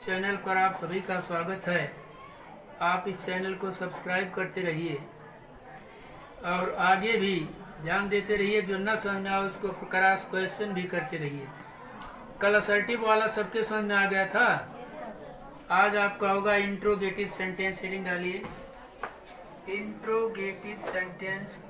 Channel पर आप सभी का स्वागत है। आप इस चैनल को सब्सक्राइब करते रहिए और आगे भी ध्यान देते रहिए। जो न समझ में आए उसको क्रॉस क्वेश्चन भी करते रहिए। कल असर्टिव वाला सबके समझ में आ गया था। आज आपका होगा इंट्रोगेटिव सेंटेंस। हेडिंग डालिए, इंट्रोगेटिव सेंटेंस।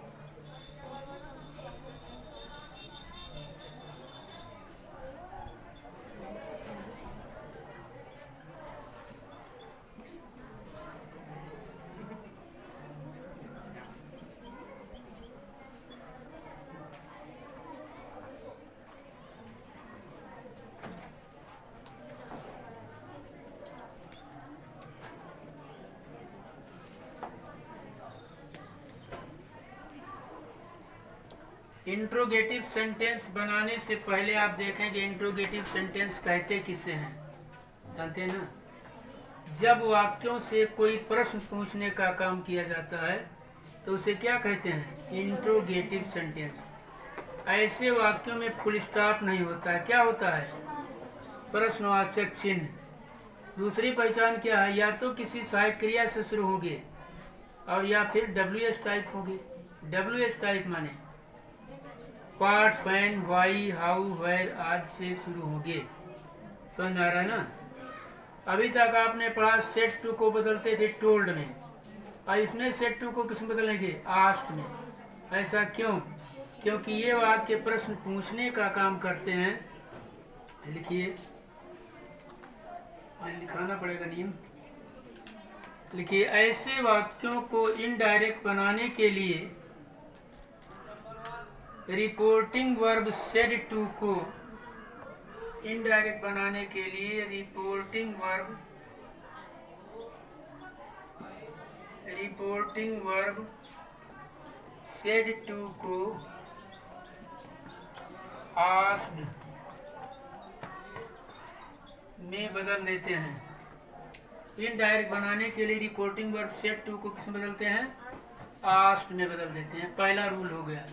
इंट्रोगेटिव सेंटेंस बनाने से पहले आप देखेंगे इंट्रोगेटिव सेंटेंस कहते किसे हैं, जानते हैं ना। जब वाक्यों से कोई प्रश्न पूछने का काम किया जाता है तो उसे क्या कहते हैं? Interrogative sentence. ऐसे वाक्यों में फुल स्टॉप नहीं होता है। क्या होता है? प्रश्नवाचक चिन्ह। दूसरी पहचान क्या है? या तो किसी सहायक क्रिया से शुरू होंगे और या फिर WH टाइप होगी। WH टाइप माने what, when, why, how, where आदि से शुरू होंगे। समझ में आ रहा है ना। अभी तक आपने पढ़ा सेट टू को बदलते थे टोल्ड में, और इसमें सेट टू को किस में बदलेंगे? आस्क्ड में। ऐसा क्यों? क्योंकि ये वाक्य प्रश्न पूछने का काम करते हैं। लिखिए, लिखाना पड़ेगा नियम। लिखिए, ऐसे वाक्यों को इनडायरेक्ट बनाने के लिए रिपोर्टिंग वर्ब सेड टू को इनडायरेक्ट बनाने के लिए रिपोर्टिंग वर्ब सेड टू को आस्क्ड में बदल देते हैं। इनडायरेक्ट बनाने के लिए रिपोर्टिंग वर्ब सेड टू को किस में बदलते हैं? आस्क्ड में बदल देते हैं। पहला रूल हो गया।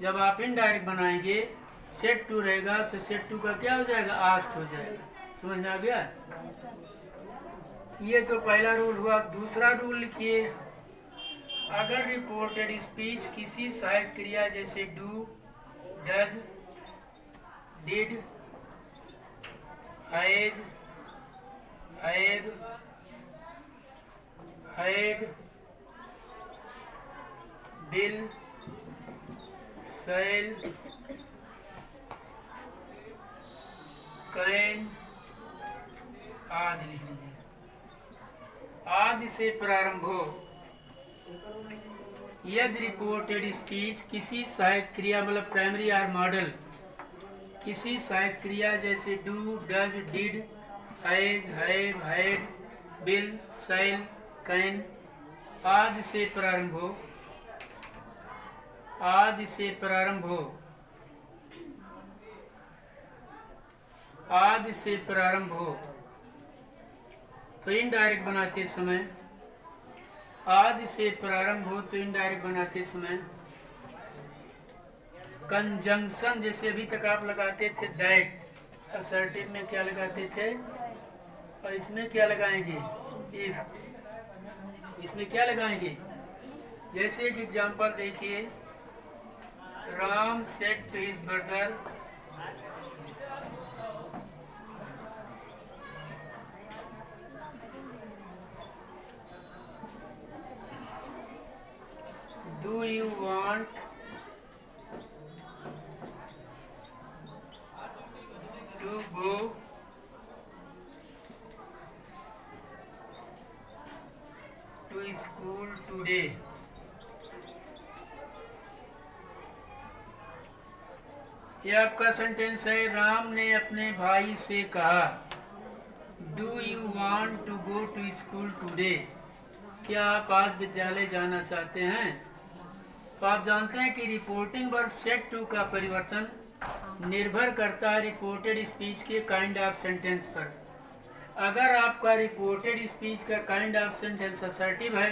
जब आप इनडायरेक्ट बनाएंगे सेट टू रहेगा तो सेट टू का क्या हो जाएगा? आस्क्ड हो जाएगा। समझ में आ गया? ये तो पहला रूल हुआ। दूसरा रूल लिखिए, अगर रिपोर्टेड स्पीच किसी सहायक क्रिया जैसे do, does, did, has, have, had, will, shall, can आदि लिख लीजिए। आदि से प्रारंभ हो। यदि रिपोर्टेड स्पीच किसी सहायक क्रिया मतलब प्राइमरी आर मॉडल किसी सहायक क्रिया जैसे do, does, did, has, have, had, will, shall, can आदि से प्रारंभ हो, आदि से प्रारंभ हो, आदि से प्रारंभ हो तो इनडायरेक्ट बनाते समय, आदि से प्रारंभ हो तो इनडायरेक्ट बनाते समय कंजंक्शन जैसे अभी तक आप लगाते थे दैट, असर्टिव में क्या लगाते थे और इसमें क्या लगाएंगे? इफ। इसमें क्या लगाएंगे? जैसे एक एग्जांपल देखिए, Ram said to his brother, do you want to go to school today? यह आपका सेंटेंस है। राम ने अपने भाई से कहा, do you want to go to school today? क्या आप आज विद्यालय जाना चाहते हैं? तो आप जानते हैं कि रिपोर्टिंग वर्ब सेड टू का परिवर्तन निर्भर करता है रिपोर्टेड स्पीच के काइंड ऑफ सेंटेंस पर। अगर आपका रिपोर्टेड स्पीच का काइंड ऑफ सेंटेंस असर्टिव है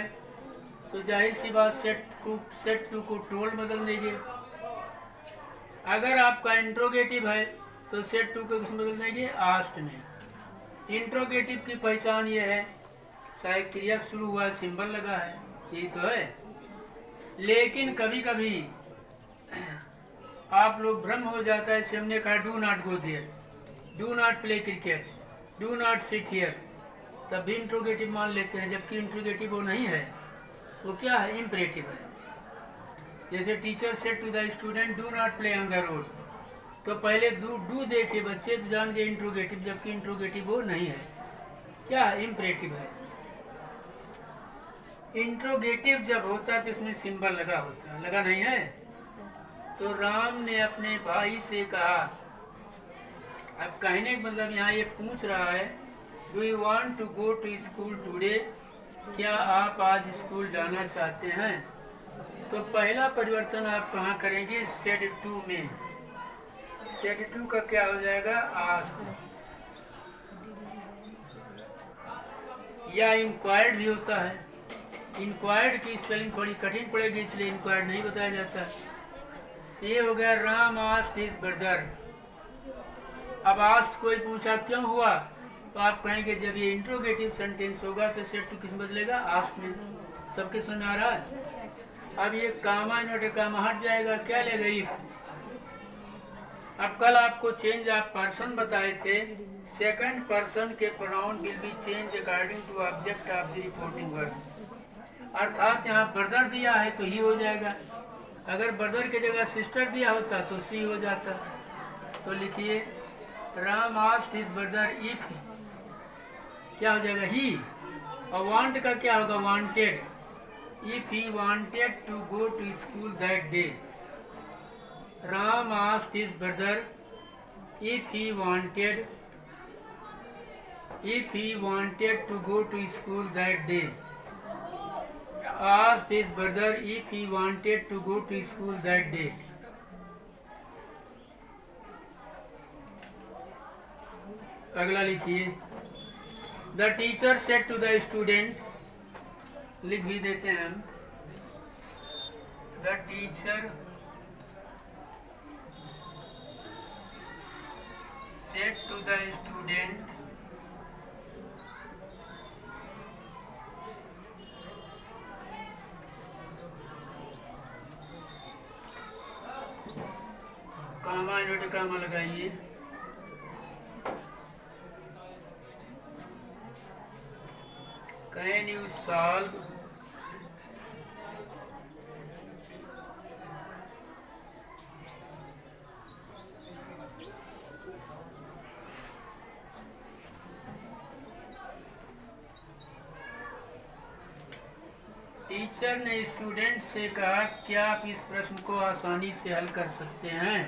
तो जाहिर सी बात सेट टू को टोल्ड बदल देंगे। अगर आपका इंट्रोगेटिव है तो सेट टू को किस में बदल देंगे? आस्क्ड में। इंट्रोगेटिव की पहचान ये है, चाहे क्रिया शुरू हुआ सिंबल लगा है, यही तो है। लेकिन कभी कभी आप लोग भ्रम हो जाता है, जैसे हमने कहा do not go there, do not play cricket, do not sit here, तब भी इंट्रोगेटिव मान लेते हैं, जबकि इंट्रोगेटिव वो नहीं है, वो क्या है, इम्परेटिव है। जैसे teacher said to the student do not play on the road, तो पहले डू देखे बच्चे तो जान गए इंट्रोगेटिव, जबकि इंट्रोगेटिव वो नहीं है, क्या है, इम्परेटिव है। इंट्रोगेटिव जब होता है तो इसमें सिंबल लगा होता है, लगा नहीं है। तो राम ने अपने भाई से कहा, अब कहने का मतलब यहाँ ये पूछ रहा है, do you want to go to school today, क्या आप आज स्कूल जाना चाहते हैं। तो पहला परिवर्तन आप कहाँ करेंगे, सेड टू में। सेड टू का क्या हो जाएगा, आस्क्ड, या इंक्वायर्ड भी होता है। इंक्वायर्ड की स्पेलिंग थोड़ी कठिन पड़ेगी, इसलिए इंक्वायर्ड नहीं बताया जाता। ये हो गया राम आस्क्ड हिज ब्रदर। अब आस्क्ड कोई पूछा क्यों हुआ, तो आप कहेंगे जब ये इंट्रोगेटिव सेंटेंस होगा तो सेड टू किस में बदलेगा, आस्क्ड में। सबके समझ आ रहा है। अब ये कामा इन्वर्टर कामा हट जाएगा, क्या लेगा, इफ। अब कल आपको चेंज ऑफ पर्सन बताए थे, सेकंड पर्सन के pronoun will be change according to object of the reporting word. अर्थात यहाँ ब्रदर दिया है तो ही हो जाएगा, अगर ब्रदर की जगह सिस्टर दिया होता तो सी हो जाता। तो लिखिए Ram asked his brother if, क्या हो जाएगा, ही। और वांट का क्या होगा, wanted, if he wanted to go to school that day. Ram asked his brother if he wanted to go to school that day. asked his brother if he wanted to go to school that day. अगला लिखिए, the teacher said to the student, लिख भी देते हैं हम, the teacher said to the student comma inverted comma लगाइए, can you solve teacher ने student से कहा क्या आप इस प्रश्न को आसानी से हल कर सकते हैं।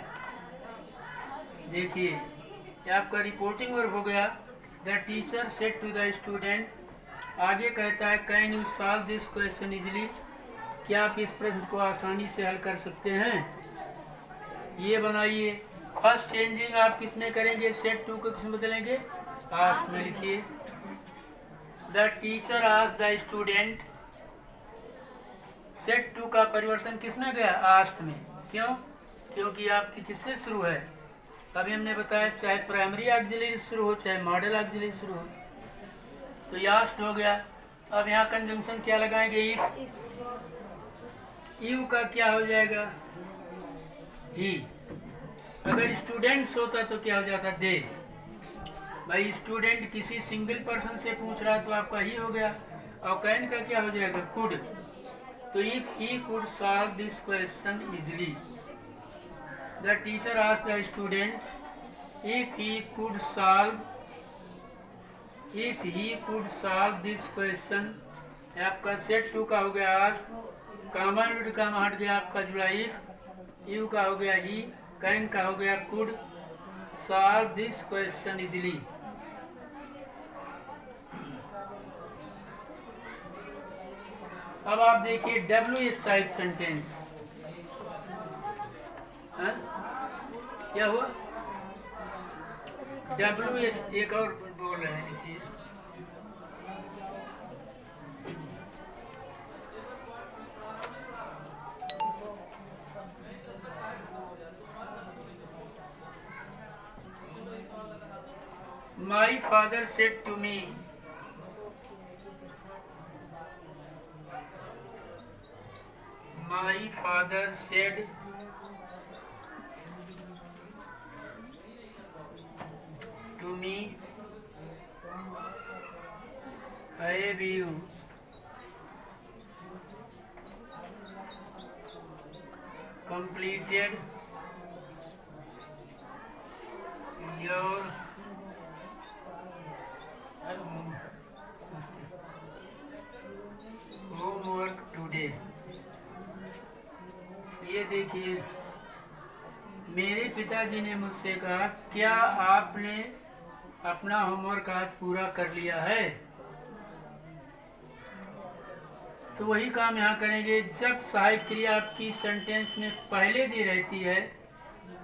देखिए ये आपका रिपोर्टिंग वर्ब हो गया, the teacher said to the student. आगे कहता है can you solve this question easily, क्या आप इस प्रश्न को आसानी से हल कर सकते हैं। ये बनाइए, फर्स्ट चेंजिंग आप किस में करेंगे, सेड टू को किस में बदलेंगे, आस्क्ड में। लिखिए the teacher asked the student, said to का परिवर्तन किसमें गया, आस्क्ड में। क्यों, क्योंकि आपकी किससे शुरू है, अभी हमने बताया चाहे प्राइमरी ऑक्सिलरी शुरू हो चाहे मॉडल ऑक्सिलरी शुरू हो, तो आस्क्ड हो गया। अब यहाँ कंजंक्शन क्या लगाएंगे, इफ। यू का क्या हो जाएगा, ही। अगर स्टूडेंट्स होता तो क्या हो जाता, दे। भाई स्टूडेंट किसी सिंगल पर्सन से पूछ रहा है तो आपका ही हो गया। और कैन का क्या हो जाएगा, कुड। तो if he could solve this question easily, the teacher asked the student if he could solve this question. आपका सेट टू का हो गया आस्क्ड, कामा इन्वर्टेड कामा हट गया आपका जुड़ा इफ, यू का हो गया ही, कैन का हो गया could solve this question easily. अब आप देखिए WH टाइप सेंटेंस, क्या हुआ, WH एक और बोल रहे हैं, लिखिए माई father said to me. My father said to me, have you completed your homework today? ये देखिए, मेरे पिताजी ने मुझसे कहा, क्या आपने अपना होमवर्क आज पूरा कर लिया है? तो वही काम यहाँ करेंगे। जब सहायक क्रिया आपकी सेंटेंस में पहले दी रहती है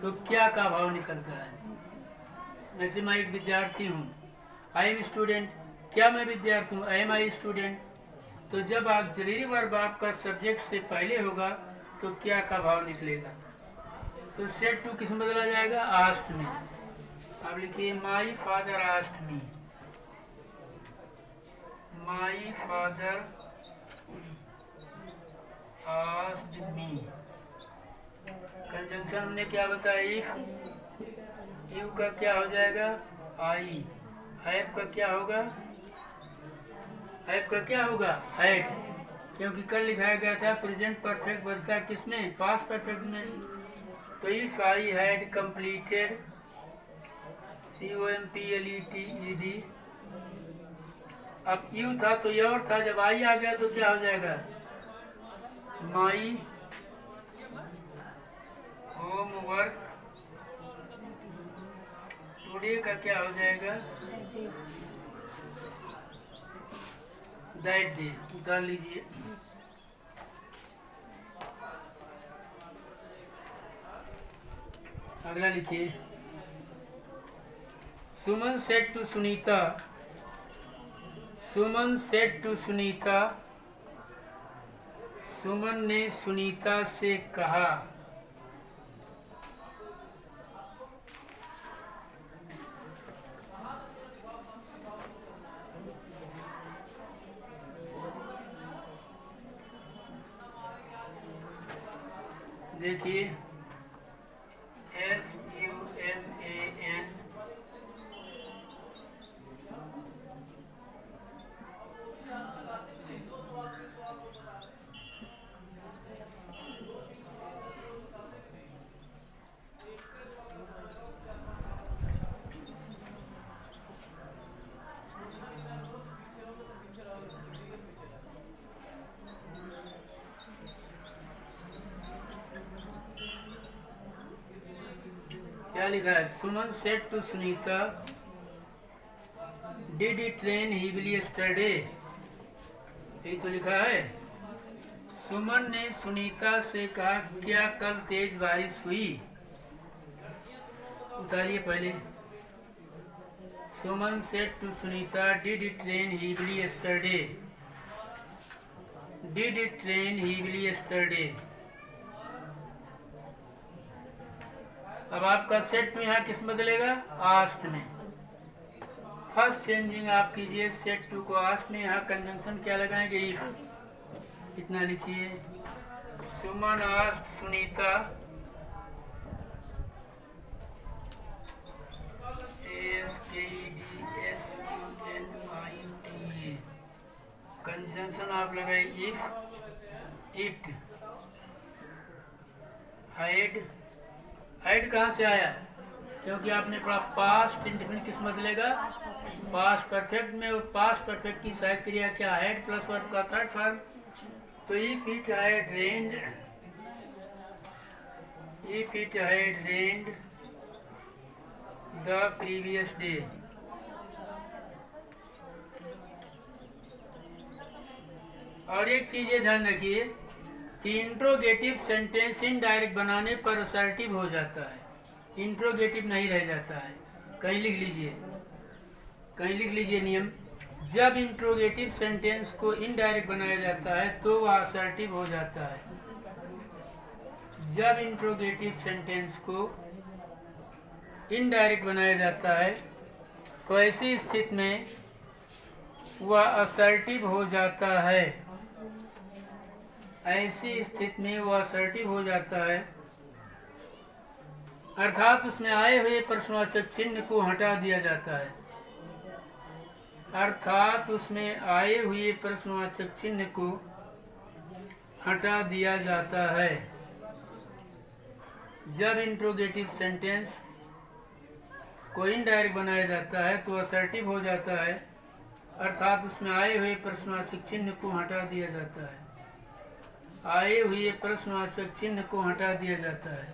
तो क्या का भाव निकलता है। वैसे मैं एक विद्यार्थी हूँ, आई एम स्टूडेंट। क्या मैं विद्यार्थी हूँ? M I student. तो जब ऑक्सिलरी वर्ब आपका सब्जेक्ट से पहले होगा तो क्या का भाव निकलेगा। तो सेड टू किस में बदला जाएगा? आस्ट में। अब लिखिए, my father asked me. My father asked me. Conjunction हमने क्या बताया? इफ। यू का क्या हो जाएगा? आई। हैव का क्या होगा? हैव का क्या होगा? हैड। क्योंकि कल लिखाया गया था प्रेजेंट परफेक्ट बनता है किसमें? पास्ट परफेक्ट में। तो if I had completed, COMPLETED। अब यू था तो योर था, जब आई आ गया तो क्या हो जाएगा? माई होमवर्क टुडे का क्या हो जाएगा? That day. उतार लीजिए। अगला लिखिए, Suman said to Sunita. Suman said to Sunita. Suman ने सुनीता से कहा। देखिए, SUMAN क्या लिखा है? Suman said to Sunita, did it rain heavily yesterday? यही तो लिखा है। सुमन ने सुनीता से कहा, क्या कल तेज बारिश हुई? उतारिए पहले। Suman said to Sunita, did it rain heavily yesterday? Did it rain heavily yesterday? अब आपका सेट टू यहाँ किस में बदलेगा? आस्ट में। फर्स्ट चेंजिंग आप कीजिए सेट टू को आस्ट में। यहाँ कंजंक्शन क्या लगाएंगे? इफ। इतना लिखिए, सुमन आस्ट सुनीता SKEDSUNITA। कंजंक्शन आप लगाए इफ, इट, हाइड। हाइड कहाँ से आया? क्योंकि आपने पढ़ा पास्ट इंडेफिनिट किस में बदलेगा? पास्ट परफेक्ट में। और पास्ट परफेक्ट की सहायक क्रिया क्या? हैड प्लस वर्ब का थर्ड फॉर्म। तो if it had rained, if it had rained the previous day. और एक चीज ये ध्यान रखिए कि इंट्रोगेटिव सेंटेंस इनडायरेक्ट बनाने पर असर्टिव हो जाता है, इंट्रोगेटिव नहीं रह जाता है। कहीं लिख लीजिए, कहीं लिख लीजिए नियम। जब इंट्रोगेटिव सेंटेंस को इनडायरेक्ट बनाया जाता है तो वह असर्टिव हो जाता है। जब इंट्रोगेटिव सेंटेंस को इनडायरेक्ट बनाया जाता है तो ऐसी स्थिति में वह असर्टिव हो जाता है। ऐसी स्थिति में वह असर्टिव हो जाता है, अर्थात उसमें आए हुए प्रश्नवाचक चिन्ह को हटा दिया जाता है। अर्थात उसमें आए हुए प्रश्नवाचक चिन्ह को हटा दिया जाता है। जब इंट्रोगेटिव सेंटेंस को इनडायरेक्ट बनाया जाता है तो असर्टिव हो जाता है, अर्थात उसमें आए हुए प्रश्नवाचक चिन्ह को हटा दिया जाता है। आए हुए प्रश्नवाचक चिन्ह को हटा दिया जाता है।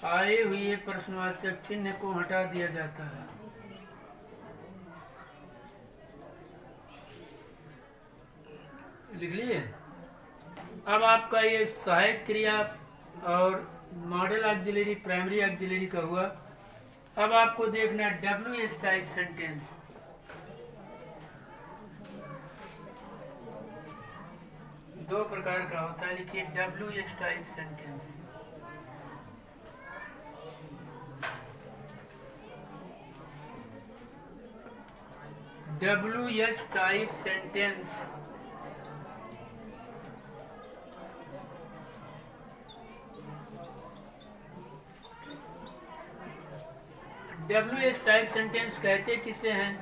आए हुए प्रश्नवाचक चिन्ह को हटा दिया जाता है। लिख लिए? अब आपका ये सहायक क्रिया और मॉडल ऑक्सिलरी, प्राइमरी ऑक्सिलरी का हुआ। अब आपको देखना WH टाइप सेंटेंस। दो प्रकार का होता है, लिखिए WH type sentence. WH type sentence WH type sentence कहते किसे हैं?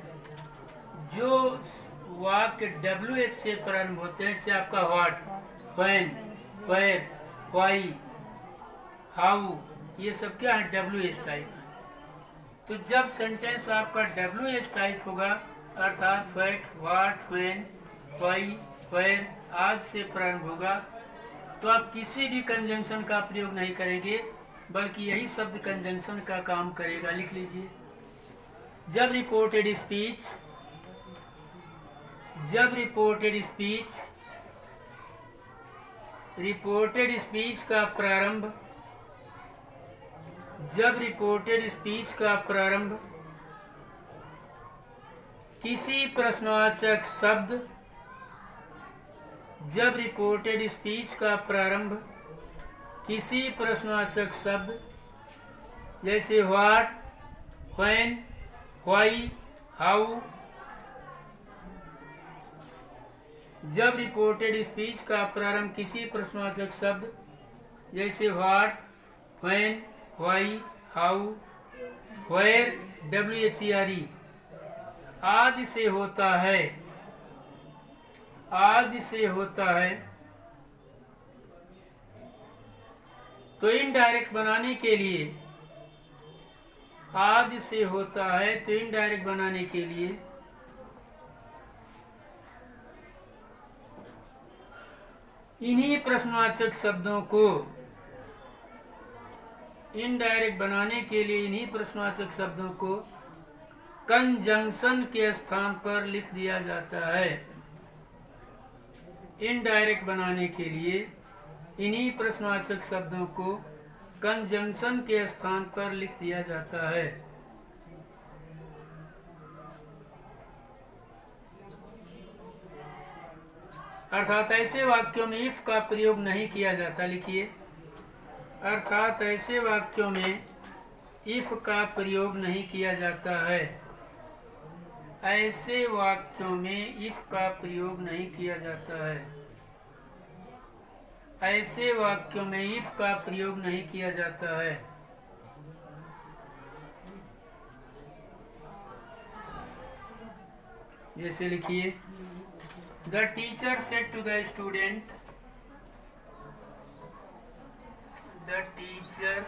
जो वाक्य WH से प्रारंभ होते हैं, जैसे आपका what, when, where, why, how, ये सब क्या है? WH टाइप है। तो जब सेंटेंस आपका WH टाइप होगा, अर्थात what, what, when, why, where आदि से प्रारंभ होगा, तो आप किसी भी कंजंक्शन का प्रयोग नहीं करेंगे, बल्कि यही शब्द कंजंक्शन का काम करेगा। लिख लीजिए। जब रिपोर्टेड स्पीच, जब रिपोर्टेड स्पीच का प्रारंभ, जब रिपोर्टेड स्पीच का प्रारंभ किसी प्रश्नवाचक शब्द, जब रिपोर्टेड स्पीच का प्रारंभ किसी प्रश्नवाचक शब्द जैसे व्हाट, व्हेन, व्हाई, हाउ, जब रिपोर्टेड स्पीच का प्रारंभ किसी प्रश्नवाचक शब्द जैसे what, when, why, how, where, WHERE आदि से होता है, आदि से होता है, तो इनडायरेक्ट बनाने के लिए, आदि से होता है तो इनडायरेक्ट बनाने के लिए इन्हीं प्रश्नवाचक शब्दों को, इनडायरेक्ट बनाने के लिए इन्हीं प्रश्नवाचक शब्दों को कंजंक्शन के स्थान पर लिख दिया जाता है। इनडायरेक्ट बनाने के लिए इन्हीं प्रश्नवाचक शब्दों को कंजंक्शन के स्थान पर लिख दिया जाता है। अर्थात ऐसे वाक्यों में इफ का प्रयोग नहीं किया जाता। लिखिए, अर्थात ऐसे वाक्यों में इफ का प्रयोग नहीं किया जाता है। ऐसे वाक्यों में इफ का प्रयोग नहीं किया जाता है। ऐसे वाक्यों में इफ का प्रयोग नहीं किया जाता है। जैसे लिखिए, the teacher said to the student, the teacher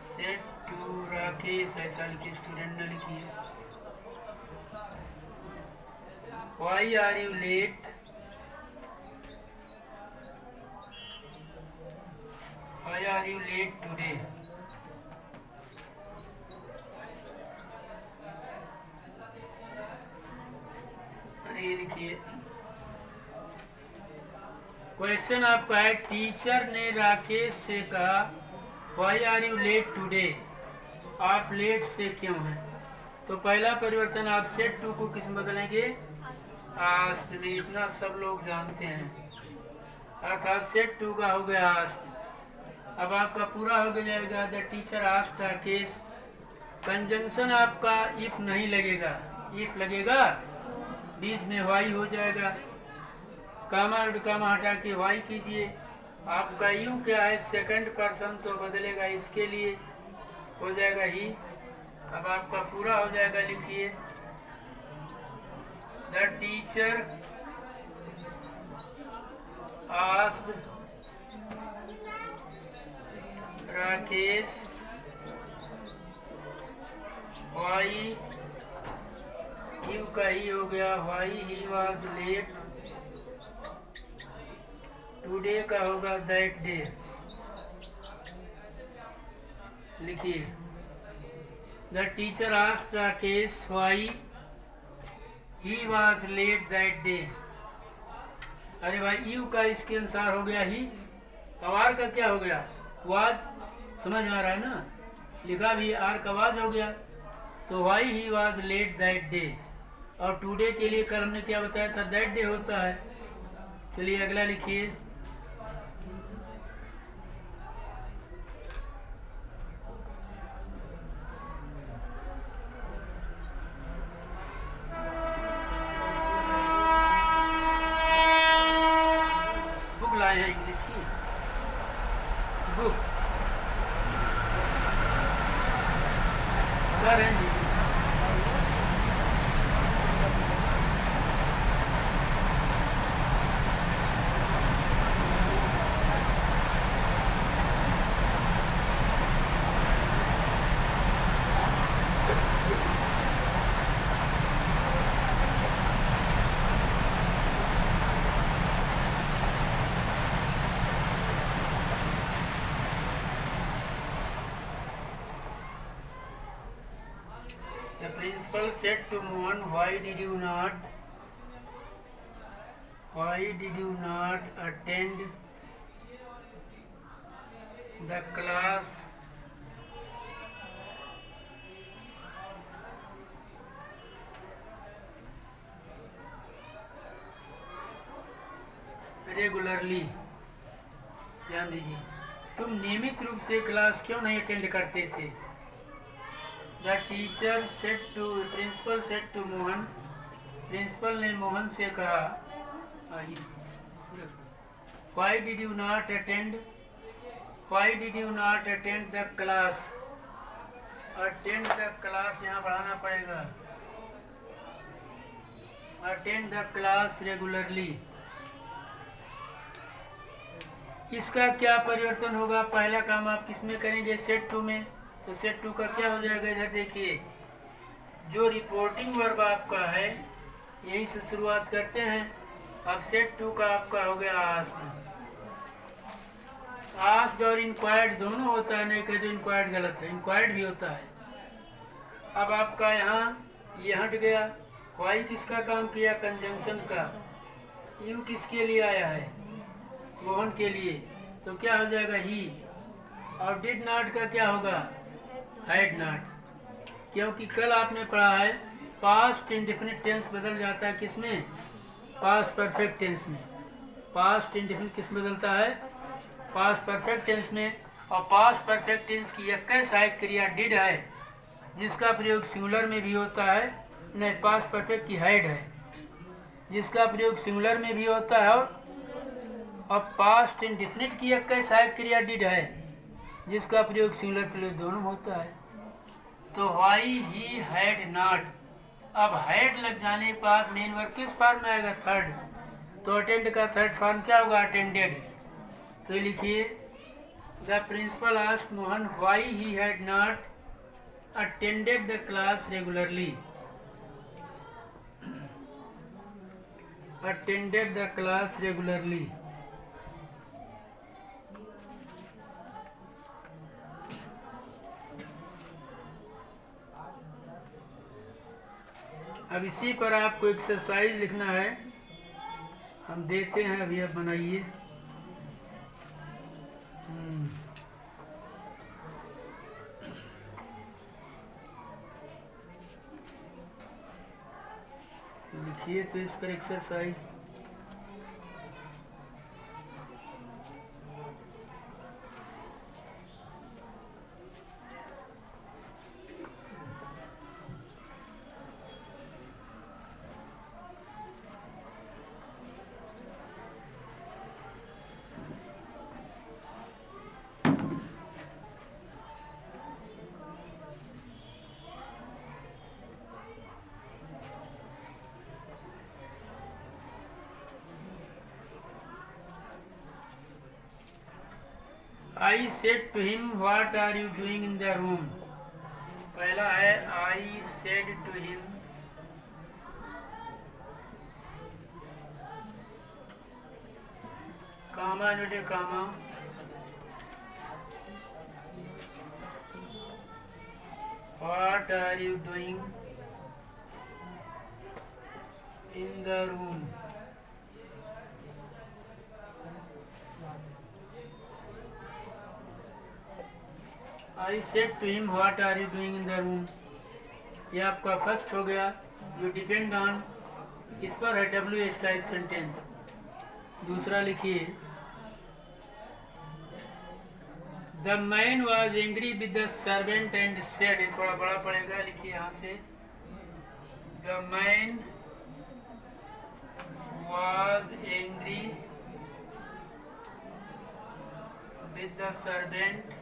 said to Rakesh, ऐसा लिखिए, स्टूडेंट न लिखिए। Why are you late? Why are you late today? ये लिखिए, क्वेश्चन आपका है, टीचर ने राकेश से कहा Why are you late today? आप लेट से क्यों हैं? तो पहला परिवर्तन आप सेड टू को किस में बदलेंगे? आस्ट में इतना सब लोग जानते हैं, अर्थात सेट टू का हो गया आस्ट। अब आपका पूरा हो जाएगा the teacher asked Rakesh. Conjunction आपका इफ नहीं लगेगा, इफ लगेगा बीच में वाई हो जाएगा, कामा कामा हटा के वाई कीजिए। आपका यू क्या है, सेकंड पर्सन, तो बदलेगा इसके लिए, हो जाएगा ही। अब आपका पूरा हो जाएगा, लिखिए the teacher asked Rakesh why, you का ही हो गया why he was late, today का होगा दैट डे। लिखिए the teacher asked Rakesh why he was late that day. अरे भाई यू का इसके अनुसार हो गया ही, आर का क्या हो गया, वाज। समझ में आ रहा है ना, लिखा भी आर का वाज हो गया, तो Y he was late that day. और टुडे के लिए कल हमने क्या बताया था, दैट डे होता है। चलिए अगला लिखिए लाए हैं इंग्लिश की बुक, सर हैं जी। The principal said to Mohan, why did you not attend the class regularly? ध्यान दीजिए, तुम नियमित रूप से क्लास क्यों नहीं अटेंड करते थे? The teacher said to, principal said to Mohan, principal ने मोहन से कहा, why did you not attend the class? attend the class यहाँ बढ़ाना पड़ेगा, attend the class regularly। इसका क्या परिवर्तन होगा, पहला काम आप किसमें करेंगे, सेट टू में। तो सेट टू का क्या हो जाएगा, इधर देखिए, जो रिपोर्टिंग वर्ब आपका है यहीं से शुरुआत करते हैं। अब सेट टू का आपका हो गया आस्क्ड। आस्क्ड और इंक्वायर्ड दोनों होता है, नहीं कहते इंक्वायर्ड गलत है, इंक्वायर्ड भी होता है। अब आपका यहाँ ये हट गया, वाई किसका काम किया, कंजंक्शन का। यू किसके लिए आया है, मोहन के लिए, तो क्या हो जाएगा ही। और डिड नॉट का क्या होगा, हैड नॉट, क्योंकि कल आपने पढ़ा है पास्ट इंडेफिनिट टेंस बदल जाता है किसमें, पास्ट परफेक्ट टेंस में। पास्ट इंडेफिनिट किस में बदलता है, पास्ट परफेक्ट टेंस में। और पास्ट परफेक्ट टेंस की एक सहायक क्रिया डिड है, जिसका प्रयोग सिंगुलर में भी होता है। नहीं, पास्ट परफेक्ट की हैड है, जिसका प्रयोग सिंगुलर में भी होता है। और पास्ट इंडेफिनिट की एक सहायक क्रिया डिड है, जिसका प्रयोग सिंगुलर प्लूरल दोनों में होता है। तो वाई ही हैड नॉट, अब हैड लग जाने के बाद मेन वर्ब किस फॉर्म में आएगा, थर्ड। तो अटेंड का थर्ड फॉर्म क्या होगा, अटेंडेड। तो लिखिए the principal asked Mohan why he had not attended the class regularly. Attended the class regularly. अब इसी पर आपको एक्सरसाइज लिखना है, हम देते हैं अभी, आप बनाइए। लिखिए तो इस पर exercise. I said to him, what are you doing in the room? पहला है I said to him, comma inverted comma, what are you doing in the room? I said to him, what are you doing in the room? ये आपका first हो गया। You depend on, इस पर है W H type sentence. दूसरा लिखिए, the man was angry with the servant and said, ये थोड़ा बड़ा पड़ेगा, लिखिए यहाँ से, the man was angry with the servant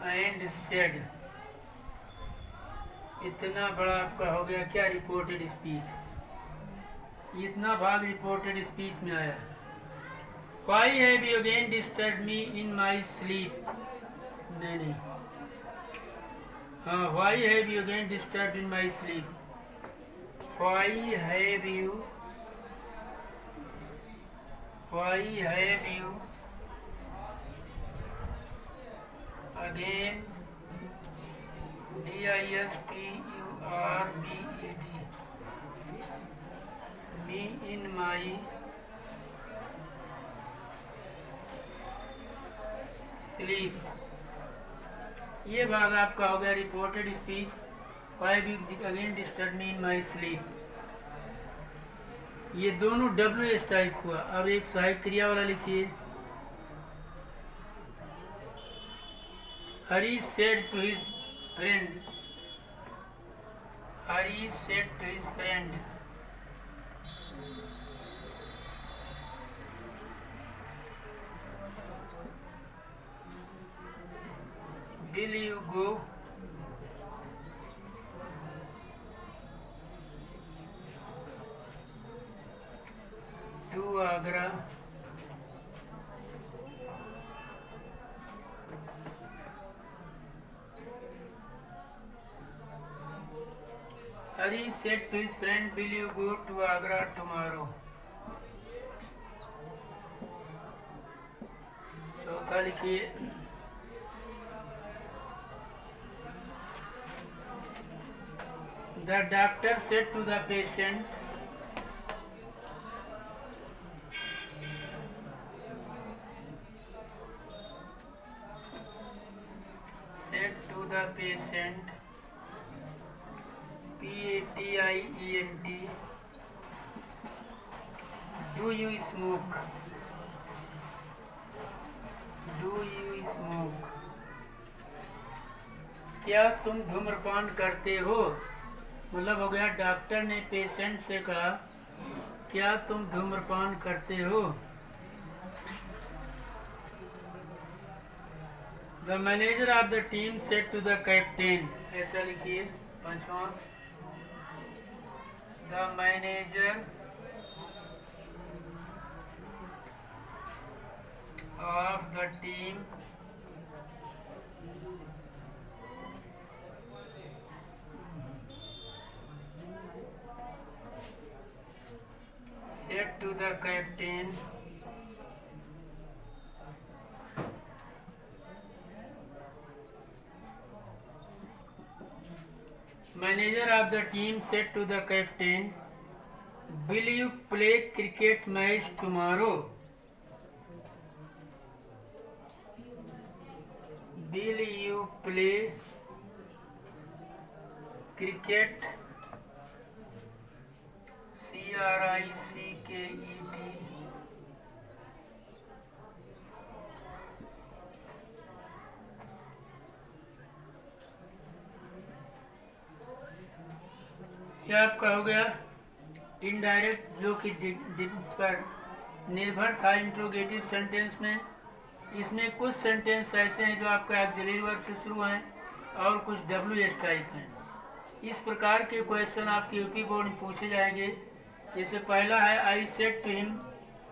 and said. इतना बड़ा आपका हो गया क्या, रिपोर्टेड स्पीच। इतना भाग रिपोर्टेड स्पीच में आया। Why have you again disturbed me in my sleep? नहीं, हाँ, why have you again disturbed in my sleep? Why have you again, disturbed me in my sleep। ये भाग आपका हो गया reported speech. Why have you again disturbed me in my sleep? ये दोनों W S type हुआ। अब एक सहायक क्रिया वाला लिखिए, Hari said to his friend, Hari said to his friend, will you go to Agra? Hari said to his friend, will you go to Agra tomorrow? चौथा लिखिए, the doctor said to the patient, PATIENT, do you smoke? Do you smoke? क्या तुम धूम्रपान करते हो? मतलब हो गया डॉक्टर ने पेशेंट से कहा, क्या तुम धूम्रपान करते हो? The manager of the team said to the captain, ऐसा लिखिए पांचवा, the manager of the team said to the captain, manager of the team said to the captain, will you play cricket match tomorrow? Will you play cricket, CRICKET, यह आपका हो गया indirect, जो कि इस पर निर्भर था इंट्रोगेटिव सेंटेंस में। इसमें कुछ सेंटेंस ऐसे हैं जो आपका ऑक्सिलरी वर्ब से शुरू हैं और कुछ WH टाइप हैं। इस प्रकार के क्वेश्चन आपके यूपी बोर्ड में पूछे जाएंगे। जैसे पहला है I said to him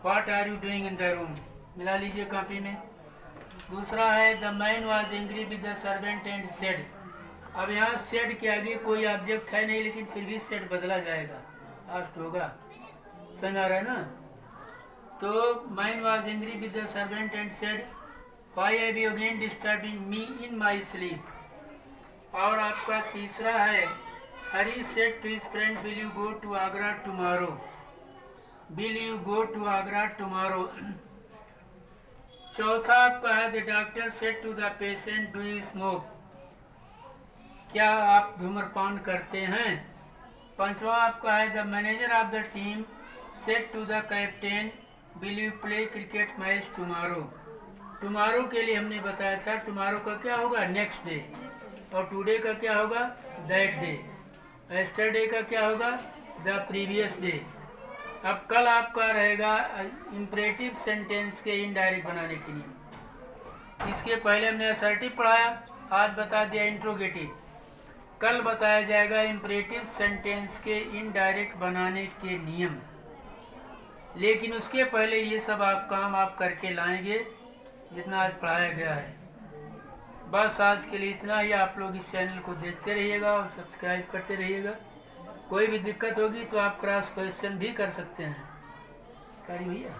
what are you doing in the room, मिला लीजिए कॉपी में। दूसरा है the man was angry with the servant and said. अब यहाँ सेड के आगे कोई ऑब्जेक्ट है नहीं, लेकिन फिर भी सेड बदला जाएगा, आस्ट होगा, समझ आ रहा है ना। तो man was angry with the servant and said why have you again disturbing me in my sleep. और आपका तीसरा है Hari said to his friend will you go to Agra tomorrow, will you go to Agra tomorrow. चौथा आपका है the doctor said to the patient do you smoke, क्या आप धूम्रपान करते हैं। पांचवा आपका है the manager of the team said to the captain will you play cricket match tomorrow. Tomorrow के लिए हमने बताया था टुमारो का क्या होगा, नेक्स्ट डे, और टुडे का क्या होगा, दैट डे। यस्टरडे का क्या होगा, द प्रीवियस डे। अब कल आपका रहेगा इंपरेटिव सेंटेंस के इनडायरेक्ट बनाने के लिए। इसके पहले हमने असर्टिव पढ़ाया, आज बता दिया इंट्रोगेटिव। कल बताया जाएगा इंपरेटिव सेंटेंस के इनडायरेक्ट बनाने के नियम। लेकिन उसके पहले ये सब काम आप करके लाएंगे जितना आज पढ़ाया गया है। बस आज के लिए इतना ही। आप लोग इस चैनल को देखते रहिएगा और सब्सक्राइब करते रहिएगा। कोई भी दिक्कत होगी तो आप क्रॉस क्वेश्चन भी कर सकते हैं। करिए भैया।